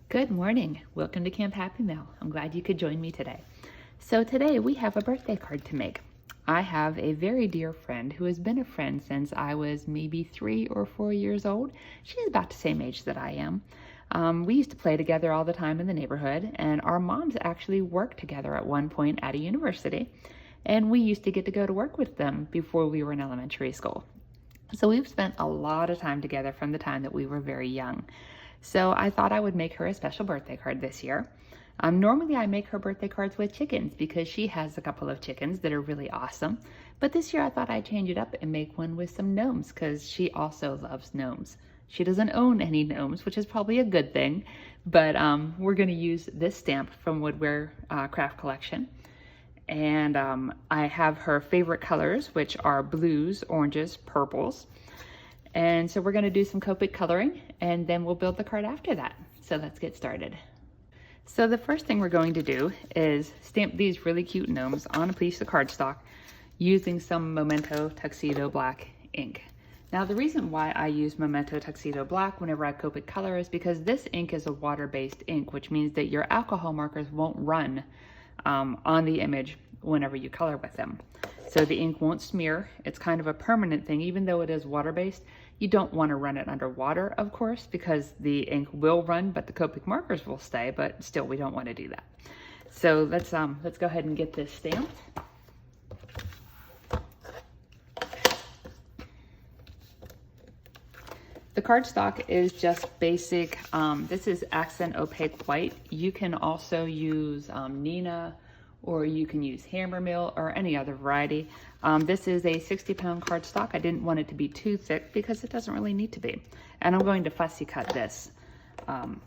Good morning. Welcome to Camp Happy Mail. I'm glad you could join me today. So today we have a birthday card to make. I have a very dear friend who has been a friend since I was maybe 3 or 4 years old. She's about the same age that I am. We used to play together all the time in the neighborhood, and our moms actually worked together at one point at a university, and we used to get to go to work with them before we were in elementary school. So we've spent a lot of time together from the time that we were very young. So I thought I would make her a special birthday card this year. Normally I make her birthday cards with chickens because she has a couple of chickens that are really awesome. But this year I thought I'd change it up and make one with some gnomes because she also loves gnomes. She doesn't own any gnomes, which is probably a good thing, but we're going to use this stamp from Woodward Craft Collection. And I have her favorite colors, which are blues, oranges, purples. And so we're going to do some Copic coloring, and then we'll build the card after that. So let's get started. So the first thing we're going to do is stamp these really cute gnomes on a piece of cardstock using some Memento Tuxedo Black ink. Now the reason why I use Memento Tuxedo Black whenever I Copic color is because this ink is a water-based ink, which means that your alcohol markers won't run on the image whenever you color with them. So the ink won't smear. It's kind of a permanent thing, even though it is water-based. You don't want to run it under water, of course, because the ink will run, but the Copic markers will stay, but still we don't want to do that. So let's go ahead and get this stamped. The cardstock is just basic. This is accent opaque white. You can also use Nina, or you can use hammer mill or any other variety. This is a 60-pound cardstock. I didn't want it to be too thick because it doesn't really need to be. And I'm going to fussy cut this. And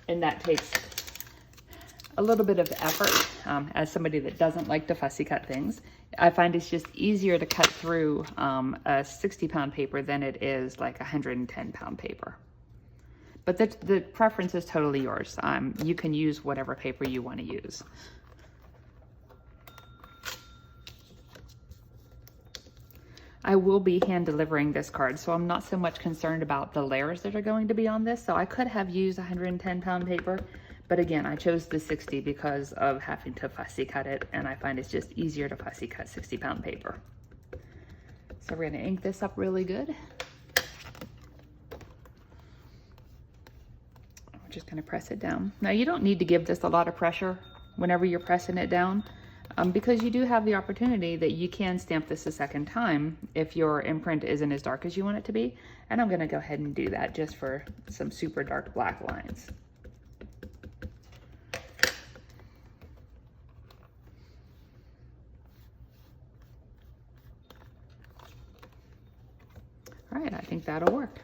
that takes a little bit of effort. As somebody that doesn't like to fussy cut things, I find it's just easier to cut through a 60-pound paper than it is like a 110-pound paper. But the preference is totally yours. You can use whatever paper you want to use. I will be hand delivering this card, so I'm not so much concerned about the layers that are going to be on this. So I could have used 110-pound paper, but again, I chose the 60 because of having to fussy cut it, and I find it's just easier to fussy cut 60-pound paper. So we're gonna ink this up really good. We're just gonna press it down. Now you don't need to give this a lot of pressure whenever you're pressing it down. Because you do have the opportunity that you can stamp this a second time if your imprint isn't as dark as you want it to be. And I'm gonna go ahead and do that just for some super dark black lines. All right, I think that'll work.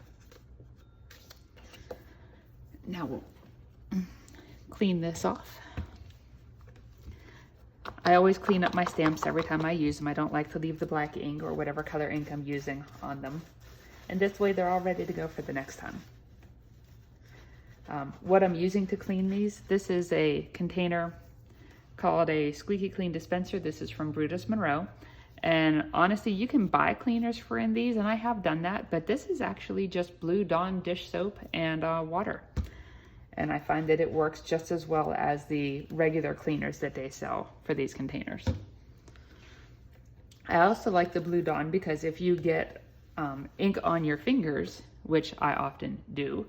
Now we'll clean this off. I always clean up my stamps every time I use them. I don't like to leave the black ink or whatever color ink I'm using on them. And this way they're all ready to go for the next time. What I'm using to clean these, this is a container called a Squeaky Clean Dispenser. This is from Brutus Monroe. And honestly, you can buy cleaners for in these, and I have done that, but this is actually just Blue Dawn dish soap and water. And I find that it works just as well as the regular cleaners that they sell for these containers. I also like the Blue Dawn because if you get ink on your fingers, which I often do,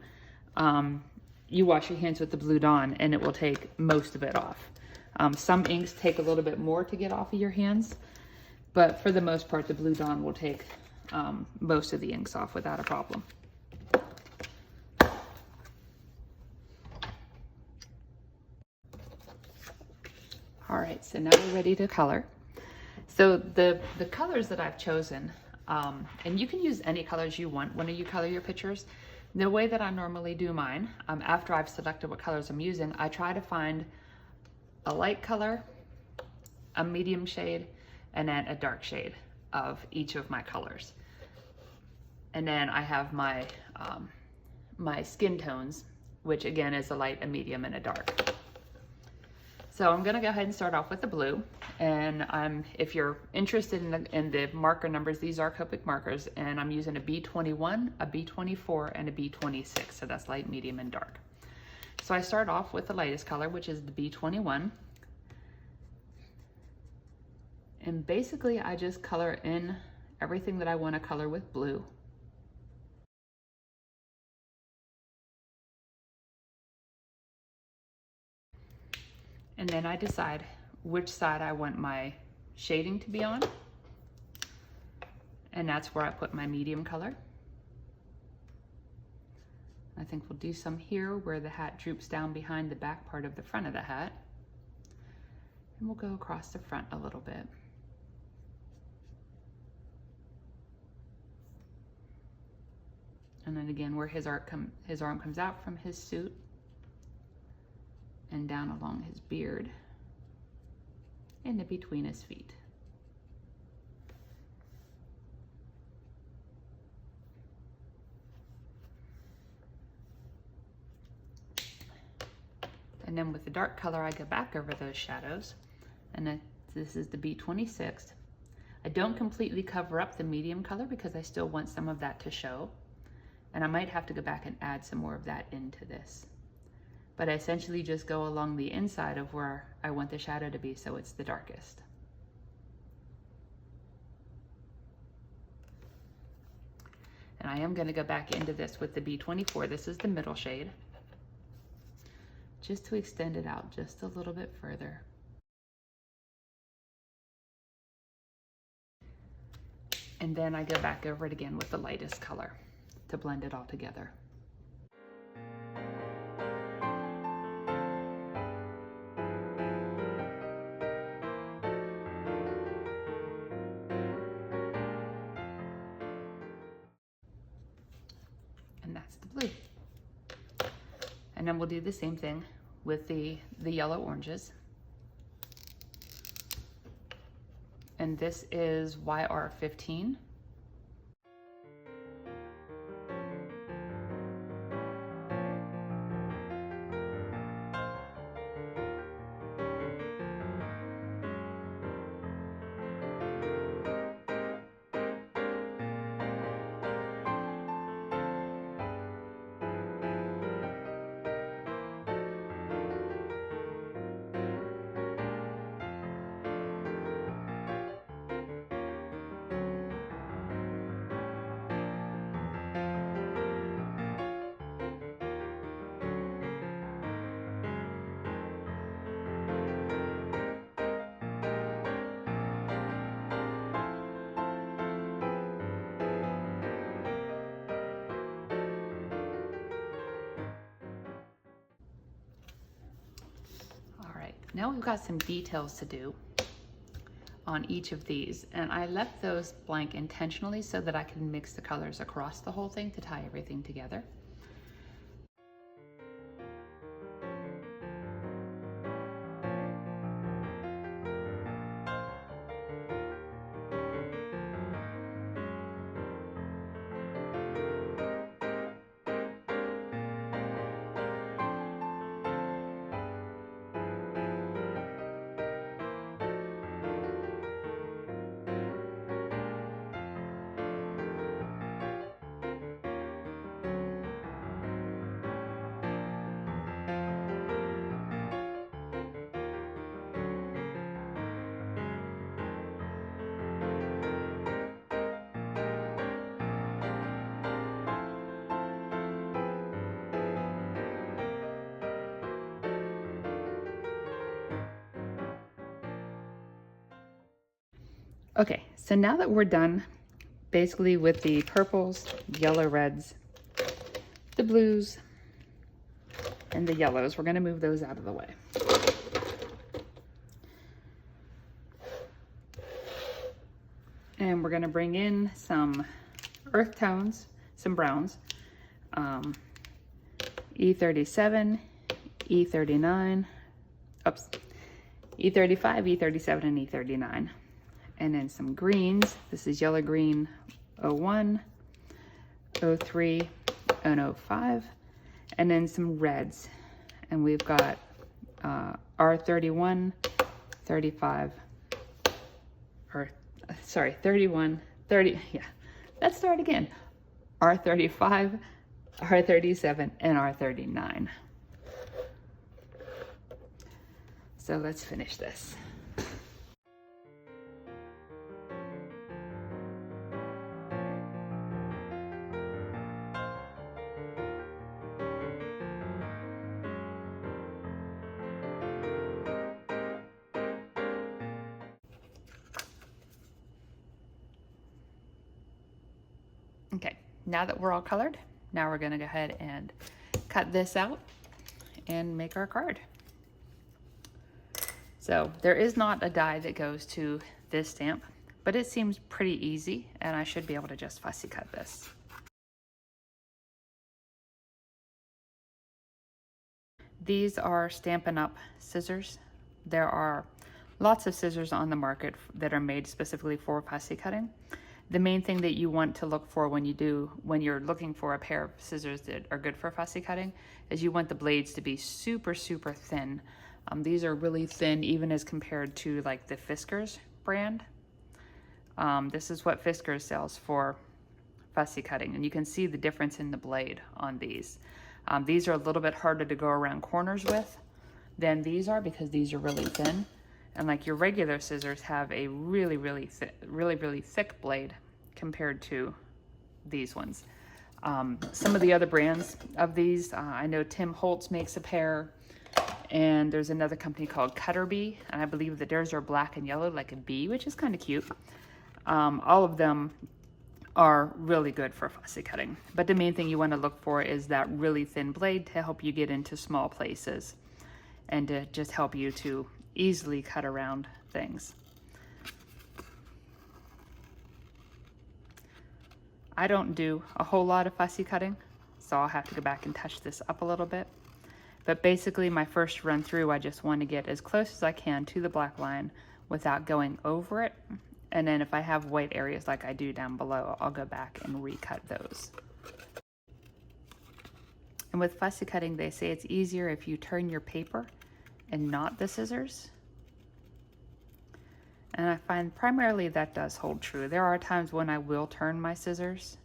you wash your hands with the Blue Dawn and it will take most of it off. Some inks take a little bit more to get off of your hands, but for the most part, the Blue Dawn will take most of the inks off without a problem. All right, so now we're ready to color. So the colors that I've chosen, and you can use any colors you want when you color your pictures. The way that I normally do mine, after I've selected what colors I'm using, I try to find a light color, a medium shade, and then a dark shade of each of my colors. And then I have my, my skin tones, which again is a light, a medium, and a dark. So I'm gonna go ahead and start off with the blue. And if you're interested in the marker numbers, these are Copic markers, and I'm using a B21, a B24, and a B26. So that's light, medium, and dark. So So I start off with the lightest color, which is the B21. And basically I just color in everything that I want to color with blue. And then I decide which side I want my shading to be on. And that's where I put my medium color. I think we'll do some here where the hat droops down behind the back part of the front of the hat. And we'll go across the front a little bit. And then again, where his arm comes out from his suit and down along his beard and in between his feet. And then with the dark color, I go back over those shadows. And this is the B26. I don't completely cover up the medium color because I still want some of that to show. And I might have to go back and add some more of that into this. But I essentially just go along the inside of where I want the shadow to be so it's the darkest. And I am going to go back into this with the B24. This is the middle shade, just to extend it out just a little bit further. And then I go back over it again with the lightest color to blend it all together. And that's the blue. And then we'll do the same thing with the yellow oranges. And this is YR15. Now we've got some details to do on each of these, and I left those blank intentionally so that I can mix the colors across the whole thing to tie everything together. Okay, so now that we're done basically with the purples, yellow, reds, the blues, and the yellows, we're going to move those out of the way. And we're going to bring in some earth tones, some browns, E37, E39, oops, E35, E37, and E39. And then some greens. This is yellow green 01, 03, and 05. And then some reds. And we've got R31, 35, or sorry, 31, 30, yeah. Let's start again. R35, R37, and R39. So let's finish this. Okay, now that we're all colored, now we're gonna go ahead and cut this out and make our card. So there is not a die that goes to this stamp, but it seems pretty easy and I should be able to just fussy cut this. These are Stampin' Up! Scissors. There are lots of scissors on the market that are made specifically for fussy cutting. The main thing that you want to look for when you're looking for a pair of scissors that are good for fussy cutting is you want the blades to be super, super thin. These are really thin even as compared to like the Fiskars brand. This is what Fiskars sells for fussy cutting, and you can see the difference in the blade on these. These are a little bit harder to go around corners with than these are because these are really thin. And like your regular scissors have a really thick blade compared to these ones. Some of the other brands of these, I know Tim Holtz makes a pair, and there's another company called Cutter Bee, and I believe that theirs are black and yellow like a bee, which is kind of cute. All of them are really good for fussy cutting, but the main thing you want to look for is that really thin blade to help you get into small places and to just help you to easily cut around things. I don't do a whole lot of fussy cutting, so I'll have to go back and touch this up a little bit. But basically my first run through, I just want to get as close as I can to the black line without going over it. And then if I have white areas like I do down below, I'll go back and recut those. And with fussy cutting, they say it's easier if you turn your paper and not the scissors. And I find primarily that does hold true. There are times when I will turn my scissors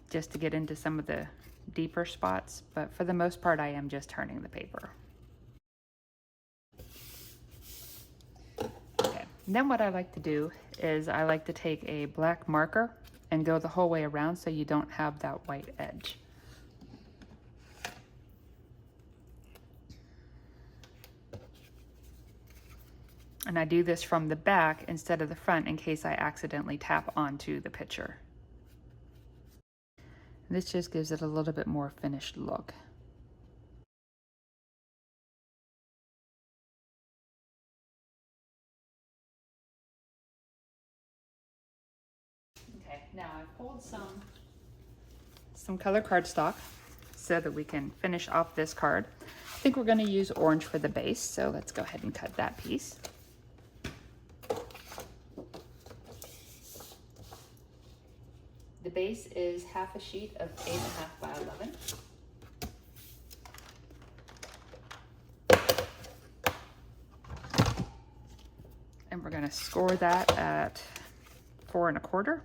just to get into some of the deeper spots, but for the most part I am just turning the paper. Okay, and then what I like to do is I like to take a black marker and go the whole way around so you don't have that white edge. And I do this from the back instead of the front in case I accidentally tap onto the picture. And this just gives it a little bit more finished look. Okay, now I've pulled some color cardstock so that we can finish off this card. I think we're going to use orange for the base, so let's go ahead and cut that piece. The base is half a sheet of 8.5 by 11. And we're going to score that at 4 1/4.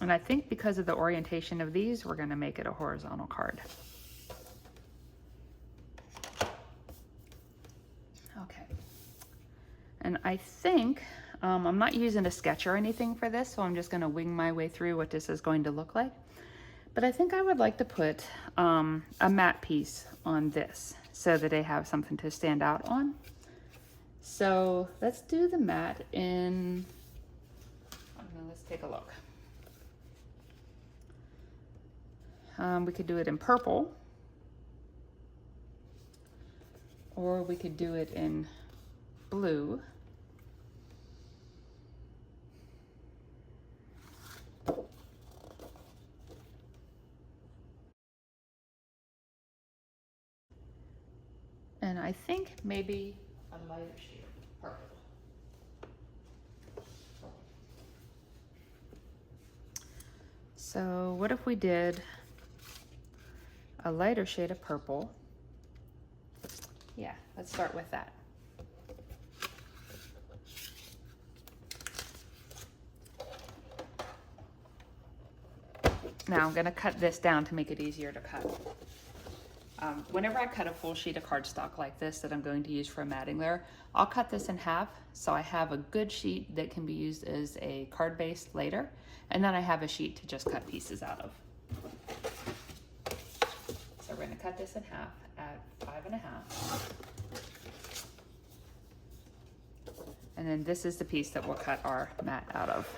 And I think because of the orientation of these, we're going to make it a horizontal card. Okay. And I think, I'm not using a sketch or anything for this, so I'm just going to wing my way through what this is going to look like. But I think I would like to put a matte piece on this so that I have something to stand out on. So let's do the matte in, let's take a look. We could do it in purple, or we could do it in blue. And I think maybe a lighter shade of purple. So what if we did a lighter shade of purple. Yeah, let's start with that. Now I'm going to cut this down to make it easier to cut. Whenever I cut a full sheet of cardstock like this that I'm going to use for a matting layer, I'll cut this in half so I have a good sheet that can be used as a card base later, and then I have a sheet to just cut pieces out of. So we're going to cut this in half at 5.5. And then this is the piece that we'll cut our mat out of.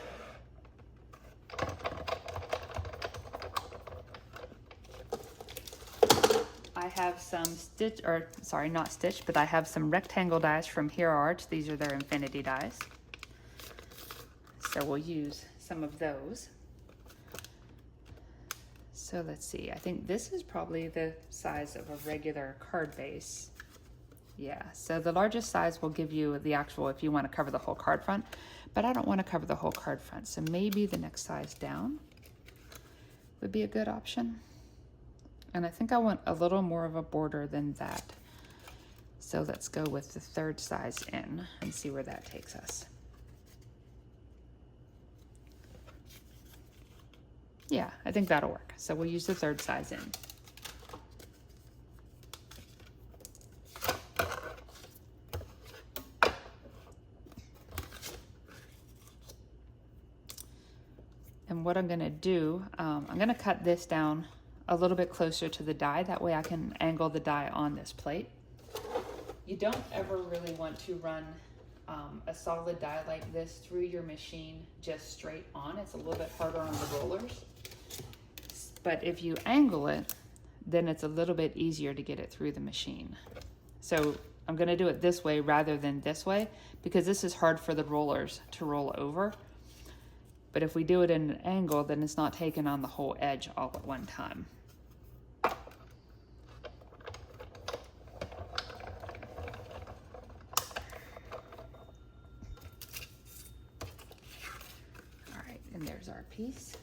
I have some not stitch, but I have some rectangle dies from Hero Arts. These are their infinity dies. So we'll use some of those. So let's see, I think this is probably the size of a regular card base. Yeah, so the largest size will give you the actual if you want to cover the whole card front, but I don't want to cover the whole card front. So maybe the next size down would be a good option. And I think I want a little more of a border than that. So let's go with the third size in and see where that takes us. Yeah, I think that'll work. So we'll use the third size in. And what I'm gonna do, I'm gonna cut this down a little bit closer to the die. That way I can angle the die on this plate. You don't ever really want to run a solid die like this through your machine just straight on. It's a little bit harder on the rollers. But if you angle it, then it's a little bit easier to get it through the machine. So I'm gonna do it this way rather than this way because this is hard for the rollers to roll over. But if we do it in an angle, then it's not taking on the whole edge all at one time. All right, and there's our piece.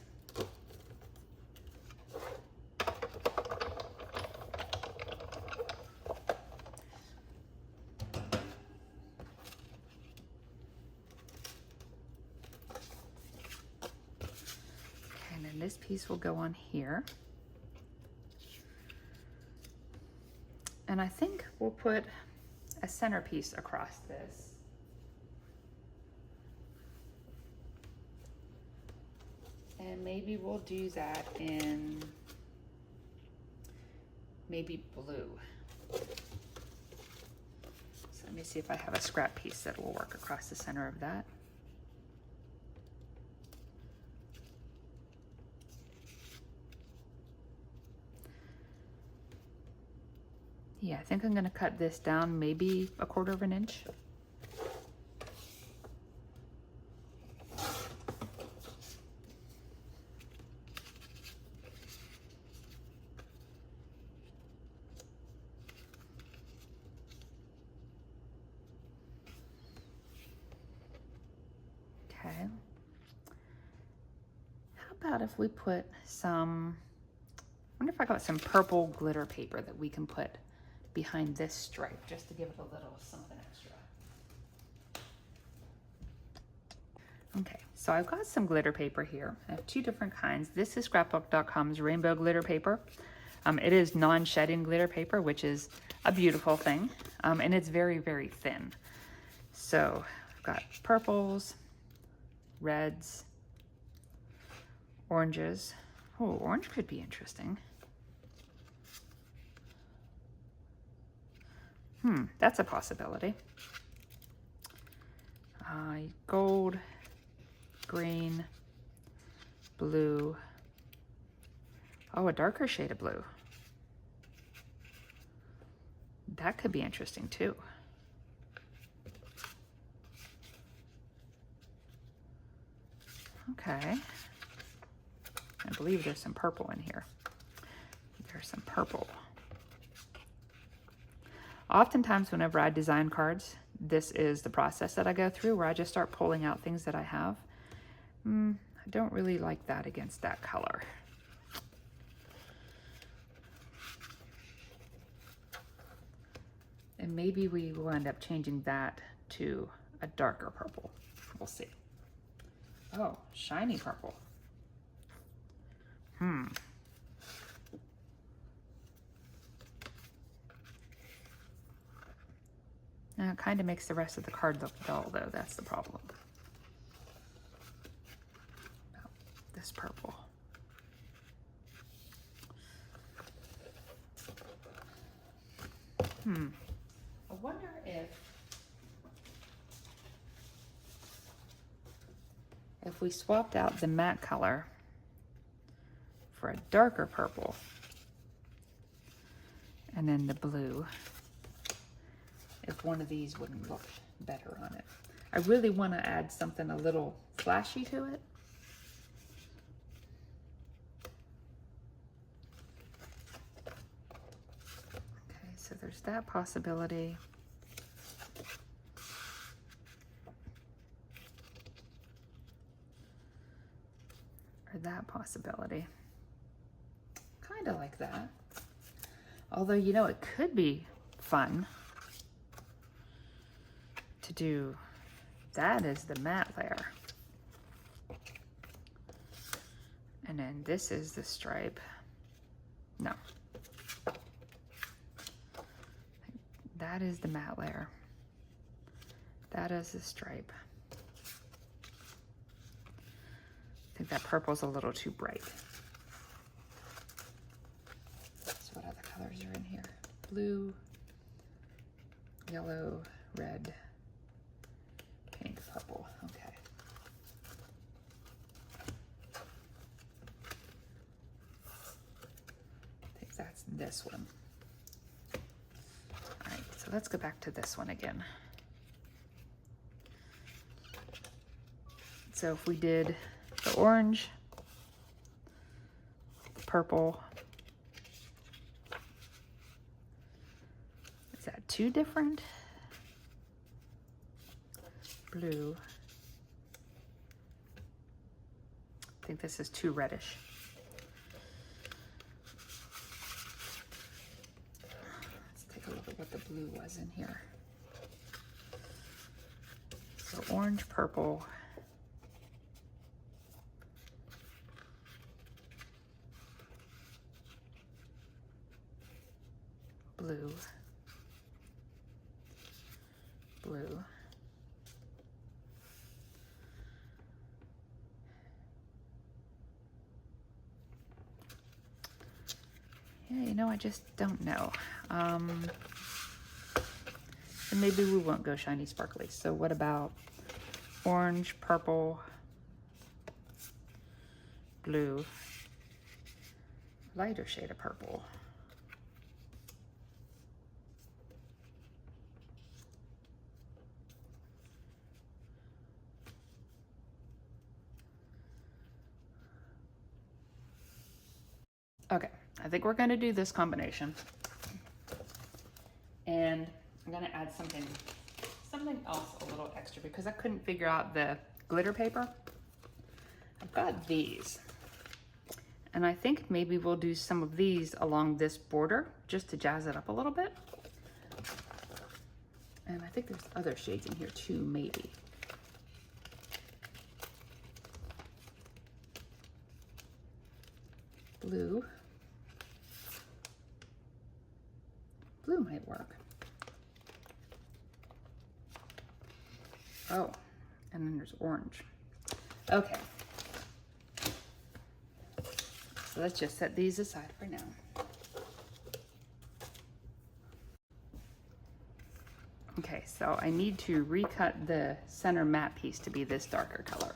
This piece will go on here. And I think we'll put a centerpiece across this. And maybe we'll do that in maybe blue. So let me see if I have a scrap piece that will work across the center of that. Yeah, I think I'm going to cut this down maybe 1/4 of an inch. Okay. How about if we put some, I wonder if I got some purple glitter paper that we can put behind this stripe just to give it a little something extra. Okay, so I've got some glitter paper here. I have 2 different kinds. This is scrapbook.com's rainbow glitter paper. It is non-shedding glitter paper, which is a beautiful thing, and it's very, very thin. So I've got purples, reds, oranges. Oh, orange could be interesting. That's a possibility. Gold, green, blue. Oh, a darker shade of blue. That could be interesting too. Okay. I believe there's some purple in here. There's some purple. Oftentimes, whenever I design cards, this is the process that I go through where I just start pulling out things that I have. I don't really like that against that color. And maybe we will end up changing that to a darker purple. We'll see. Oh, shiny purple. Now it kind of makes the rest of the card look dull though, that's the problem. Oh, this purple. I wonder if we swapped out the matte color for a darker purple and then the blue, if one of these wouldn't look better on it. I really want to add something a little flashy to it. Okay, so there's that possibility. Or that possibility. Kind of like that. Although, you know, it could be fun to do, that is the matte layer. And then this is the stripe. No. That is the matte layer. That is the stripe. I think that purple's a little too bright. So what other colors are in here? Blue, yellow, red, pink, purple. Okay. I think that's this one. All right, so let's go back to this one again. So if we did the orange, purple, is that too different? Blue. I think this is too reddish. Let's take a look at what the blue was in here. So orange, purple, blue, blue, yeah, you know, I just don't know. And maybe we won't go shiny sparkly. So what about orange, purple, blue, lighter shade of purple? Okay, I think we're gonna do this combination. And I'm gonna add something else a little extra because I couldn't figure out the glitter paper. I've got these. And I think maybe we'll do some of these along this border just to jazz it up a little bit. And I think there's other shades in here too, maybe. Blue. Blue might work. Oh, and then there's orange. Okay. So let's just set these aside for now. Okay, so I need to recut the center matte piece to be this darker color.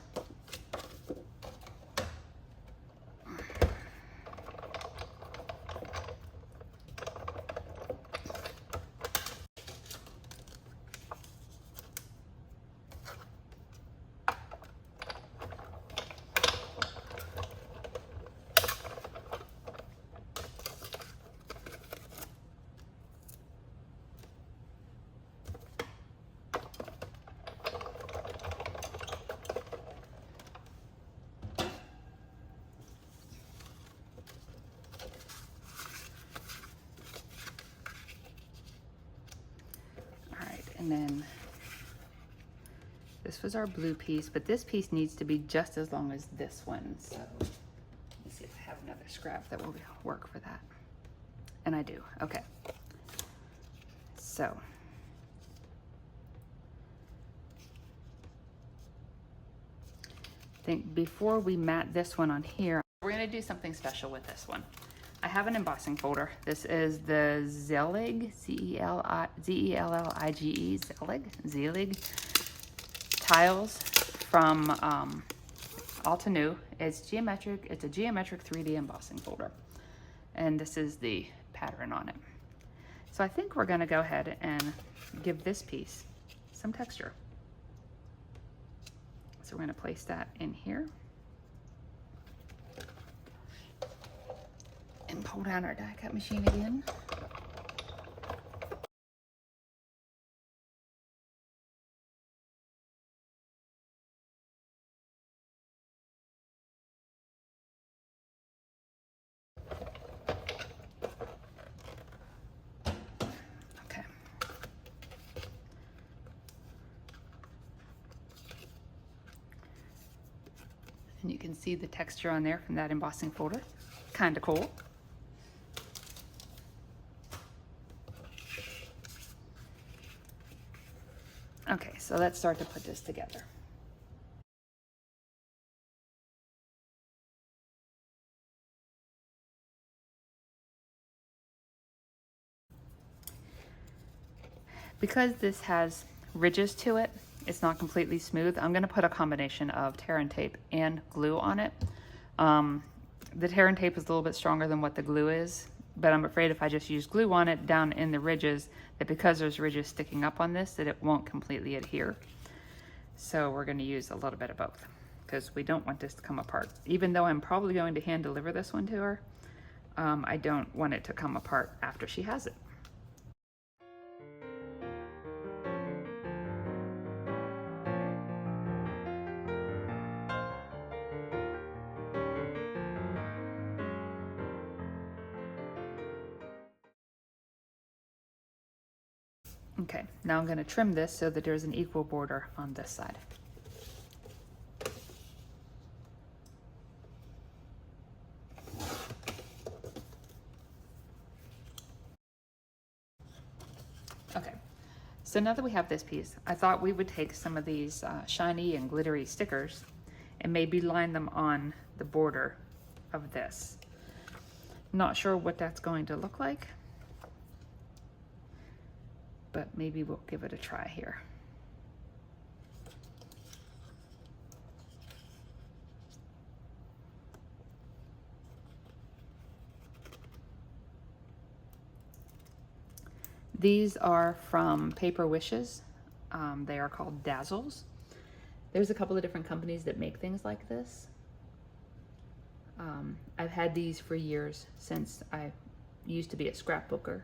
And then this was our blue piece, but this piece needs to be just as long as this one. So let me see if I have another scrap that will work for that. And I do, okay. So I think before we mat this one on here, we're gonna do something special with this one. I have an embossing folder. This is the Zelige, Z-E-L-L-I-G-E, Zelige tiles from Altenew. It's geometric, it's a geometric 3D embossing folder. And this is the pattern on it. So I think we're gonna go ahead and give this piece some texture. So we're gonna place that in here. And pull down our die cut machine again. Okay. And you can see the texture on there from that embossing folder. Kind of cool. Okay, so let's start to put this together. Because this has ridges to it, it's not completely smooth. I'm gonna put a combination of tear and tape and glue on it. The tear and tape is a little bit stronger than what the glue is, but I'm afraid if I just use glue on it down in the ridges, that because there's ridges sticking up on this, that it won't completely adhere. So we're gonna use a little bit of both because we don't want this to come apart. Even though I'm probably going to hand deliver this one to her, I don't want it to come apart after she has it. Okay, now I'm going to trim this so that there's an equal border on this side. Okay, so now that we have this piece, I thought we would take some of these shiny and glittery stickers and maybe line them on the border of this. Not sure what that's going to look like, but maybe we'll give it a try here. These are from Paperwishes. They are called Dazzles. There's a couple of different companies that make things like this. I've had these for years, since I used to be a scrapbooker.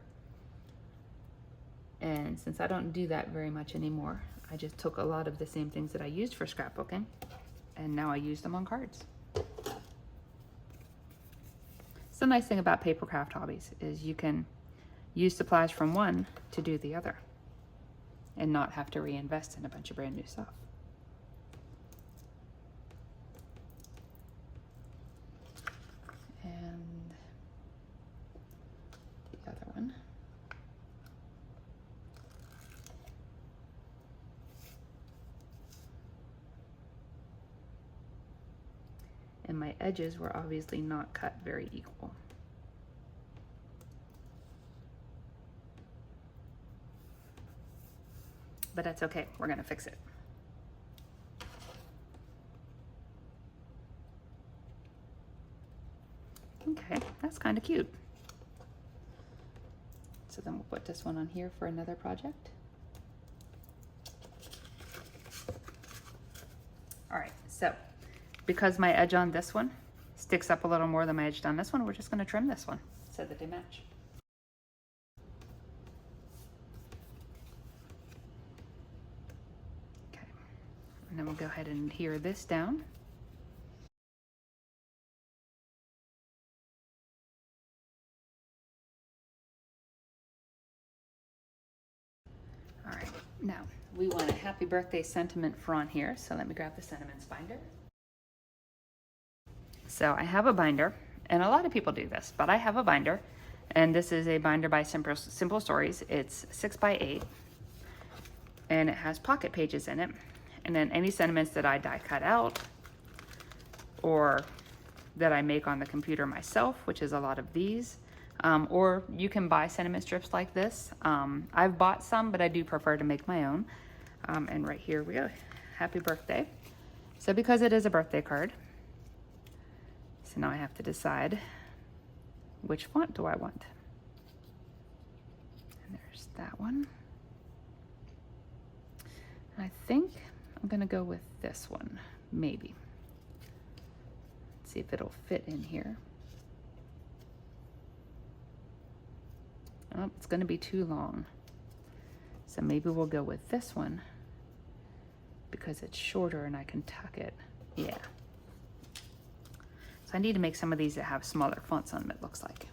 And since I don't do that very much anymore, I just took a lot of the same things that I used for scrapbooking, and now I use them on cards. So the nice thing about paper craft hobbies is you can use supplies from one to do the other and not have to reinvest in a bunch of brand new stuff. And the other one. And my edges were obviously not cut very equal. But that's okay, we're gonna fix it. Okay, that's kind of cute. So then we'll put this one on here for another project. All right, so because my edge on this one sticks up a little more than my edge on this one, we're just gonna trim this one so that they match. Okay, and then we'll go ahead and adhere this down. All right, Now, we want a happy birthday sentiment for on here, so let me grab the sentiments binder. So I have a binder, and a lot of people do this, but I have a binder, and this is a binder by Simple Stories. It's 6 by 8, and it has pocket pages in it, and then any sentiments that I die cut out or that I make on the computer myself, which is a lot of these, or you can buy sentiment strips like this. I've bought some, but I do prefer to make my own. And right here we go, happy birthday. So because it is a birthday card, so now I have to decide which font do I want. And there's that one. I think I'm gonna go with this one, maybe. Let's see if it'll fit in here. Oh, it's gonna be too long. So maybe we'll go with this one because it's shorter and I can tuck it. Yeah. So I need to make some of these that have smaller fonts on them, it looks like.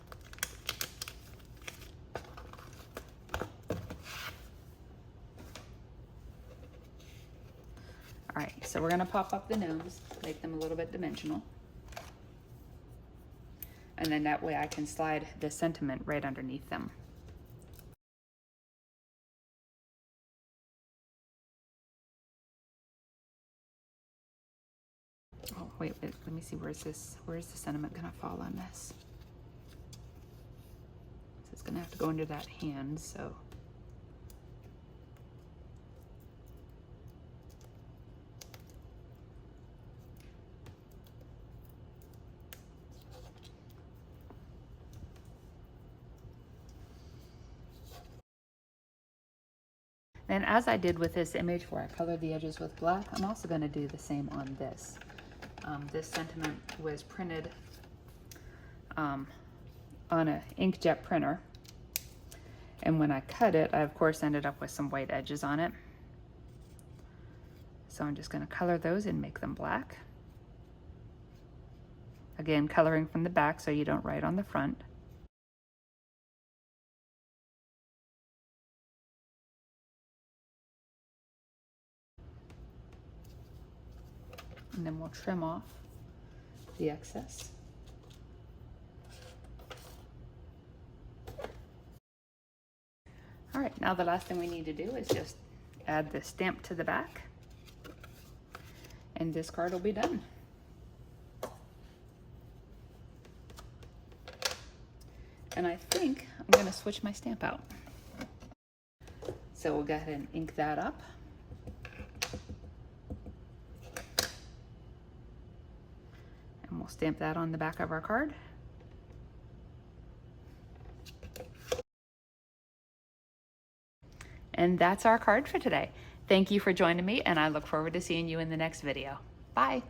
All right, so we're gonna pop up the gnomes, make them a little bit dimensional. And then that way I can slide the sentiment right underneath them. Oh, wait, let me see, where's the sentiment gonna fall on this? So it's gonna have to go into that hand, so. And as I did with this image where I colored the edges with black, I'm also gonna do the same on this. This sentiment was printed on an inkjet printer. And when I cut it, I of course ended up with some white edges on it. So I'm just gonna color those and make them black. Again, coloring from the back so you don't write on the front. And then we'll trim off the excess. All right, now the last thing we need to do is just add the stamp to the back, and this card will be done. And I think I'm gonna switch my stamp out. So we'll go ahead and ink that up. And we'll stamp that on the back of our card. And that's our card for today. Thank you for joining me, and I look forward to seeing you in the next video. Bye.